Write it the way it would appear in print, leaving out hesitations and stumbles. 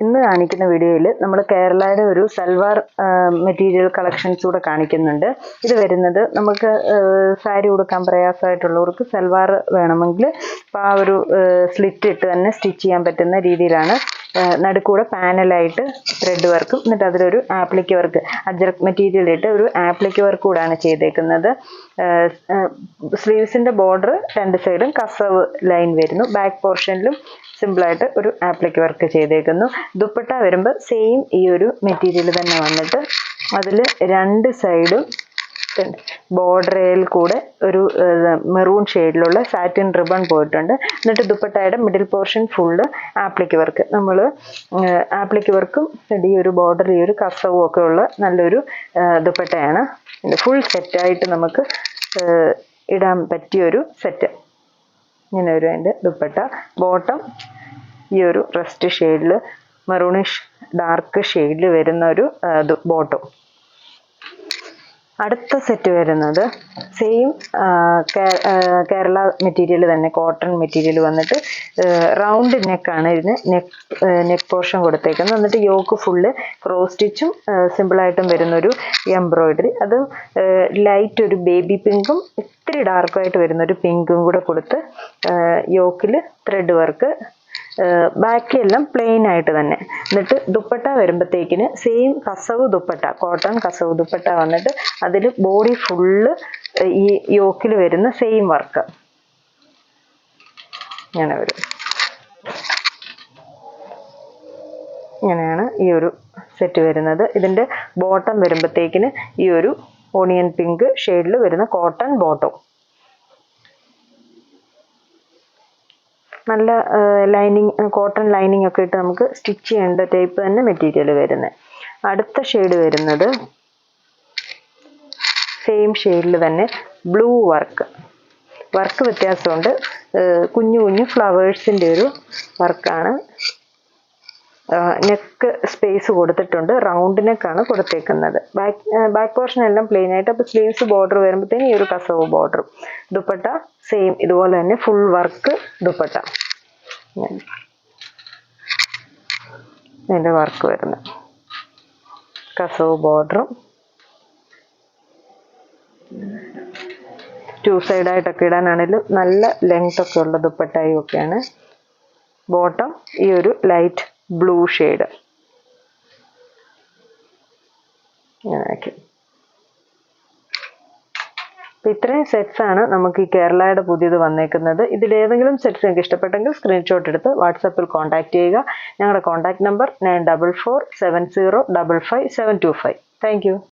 ഇന്ന് കാണിക്കുന്ന വീഡിയോയിൽ നമ്മൾ കേരളയുടെ ഒരു സൽവാർ മെറ്റീരിയൽ കളക്ഷൻസ് കൂടെ കാണിക്കുന്നുണ്ട്. ഇത് വരുന്നത് നമുക്ക് സാരി ഉടുക്കാൻ പ്രയാസമായിട്ടുള്ളവർക്ക് സൽവാർ വേണമെങ്കിൽ അപ്പോൾ ആ ഒരു സ്ലിറ്റ് ഇട്ട് തന്നെ സ്റ്റിച്ച് ചെയ്യാൻ പറ്റുന്ന രീതിയിലാണ്. നടുക്കൂടെ പാനലായിട്ട് ത്രെഡ് വർക്കും എന്നിട്ട് അതിലൊരു ആപ്ലിക്ക് വർക്ക് അജ്രക് മെറ്റീരിയൽ ഇട്ട് ഒരു ആപ്ലിക്ക് വർക്ക് കൂടാണ് ചെയ്തേക്കുന്നത്. സ്ലീവ്സിൻ്റെ ബോർഡർ രണ്ട് സൈഡും കസവ് ലൈൻ വരുന്നു. ബാക്ക് പോർഷനിലും സിമ്പിളായിട്ട് ഒരു ആപ്ലിക്ക് വർക്ക് ചെയ്തേക്കുന്നു. ദുപ്പട്ട വരുമ്പോൾ സെയിം ഈ ഒരു മെറ്റീരിയൽ തന്നെ വന്നിട്ട് അതിൽ രണ്ട് സൈഡും ബോർഡറിൽ കൂടെ ഒരു മെറൂൺ ഷെയ്ഡിലുള്ള സാറ്റിൻ റിബൺ പോയിട്ടുണ്ട്. എന്നിട്ട് ദുപ്പട്ടയുടെ മിഡിൽ പോർഷൻ ഫുള്ള് ആപ്ലിക്ക് വർക്ക്. നമ്മൾ ആപ്ലിക്ക് വർക്കും ഈ ഒരു ബോർഡർ ഈ ഒരു കസവും ഒക്കെ ഉള്ള നല്ലൊരു ദുപ്പട്ടയാണ്. ഫുൾ സെറ്റായിട്ട് നമുക്ക് ഇടാൻ പറ്റിയൊരു സെറ്റ്. ഇങ്ങനെ ഒരു അതിൻ്റെ ദുപ്പട്ട. ബോട്ടം ഈ ഒരു റസ്റ്റ് ഷെയ്ഡിൽ മെറൂണിഷ് ഡാർക്ക് ഷെയ്ഡിൽ വരുന്ന ഒരു ബോട്ടം. അടുത്ത സെറ്റ് വരുന്നത് സെയിം കേരള മെറ്റീരിയൽ തന്നെ, കോട്ടൺ മെറ്റീരിയൽ വന്നിട്ട് റൗണ്ട് നെക്കാണ് ഇതിന് നെക്ക് പോർഷൻ കൊടുത്തേക്കുന്നത്. എന്നിട്ട് യോക്ക് ഫുള്ള് ക്രോസ് സ്റ്റിച്ചും സിമ്പിളായിട്ടും വരുന്നൊരു എംബ്രോയിഡറി. അത് ലൈറ്റ് ഒരു ബേബി പിങ്കും ഇത്തിരി ഡാർക്കായിട്ട് വരുന്നൊരു പിങ്കും കൂടെ കൊടുത്ത് യോക്കിൽ ത്രെഡ് വർക്ക്. ബാക്കിയെല്ലാം പ്ലെയിൻ ആയിട്ട് തന്നെ. എന്നിട്ട് ദുപ്പട്ട വരുമ്പോഴത്തേക്കിന് സെയിം കസവ് ദുപ്പട്ട, കോട്ടൺ കസവ് ദുപ്പട്ട വന്നിട്ട് അതിൽ ബോഡി ഫുള്ള് ഈ യോക്കിൽ വരുന്ന സെയിം വർക്ക്. ഇങ്ങനെ വരും. ഇങ്ങനെയാണ് ഈ ഒരു സെറ്റ് വരുന്നത്. ഇതിൻ്റെ ബോട്ടം വരുമ്പോഴത്തേക്കിന് ഈ ഒരു ഓണിയൻ പിങ്ക് ഷെയ്ഡിൽ വരുന്ന കോട്ടൺ ബോട്ടം. നല്ല ലൈനിങ്, കോട്ടൺ ലൈനിങ് ഒക്കെ ഇട്ട് നമുക്ക് സ്റ്റിച്ച് ചെയ്യേണ്ട ടൈപ്പ് തന്നെ മെറ്റീരിയൽ വരുന്നത്. അടുത്ത ഷെയ്ഡ് വരുന്നത് സെയിം ഷെയ്ഡിൽ തന്നെ ബ്ലൂ വർക്ക് വ്യത്യാസമുണ്ട്. കുഞ്ഞു കുഞ്ഞു ഫ്ലവേഴ്സിൻ്റെ ഒരു വർക്കാണ്. നെക്ക് സ്പേസ് കൊടുത്തിട്ടുണ്ട്. റൗണ്ട് നെക്കാണ് കൊടുത്തേക്കുന്നത്. ബാക്ക് പോർഷൻ എല്ലാം പ്ലെയിൻ ആയിട്ട്. അപ്പോൾ സ്ലീവ്സ് ബോർഡർ വരുമ്പോഴത്തേന് ഈ ഒരു കസവ് ബോർഡർ. ദുപ്പട്ട സെയിം ഇതുപോലെ തന്നെ ഫുൾ വർക്ക് ദുപ്പട്ട. ഇതിൻ്റെ വർക്ക് വരുന്നത് കസവ് ബോർഡറും. 2 സൈഡായിട്ടൊക്കെ ഇടാനാണെങ്കിലും നല്ല ലെങ്ത് ഒക്കെ ഉള്ള ദുപ്പട്ടയും ഒക്കെയാണ്. ബോട്ടം ഈ ഒരു ലൈറ്റ് ബ്ലൂ ഷെയ്ഡ്. ഇങ്ങനെയൊക്കെ. അപ്പോൾ ഇത്രയും സെറ്റ്സ് ആണ് നമുക്ക് ഈ കേരളയുടെ പുതിയത് വന്നേക്കുന്നത്. ഇതിലേതെങ്കിലും സെറ്റ്സ് നിങ്ങൾക്ക് ഇഷ്ടപ്പെട്ടെങ്കിൽ സ്ക്രീൻഷോട്ട് എടുത്ത് വാട്സാപ്പിൽ കോൺടാക്ട് ചെയ്യുക. ഞങ്ങളുടെ കോൺടാക്ട് നമ്പർ 9447055725. Thank you.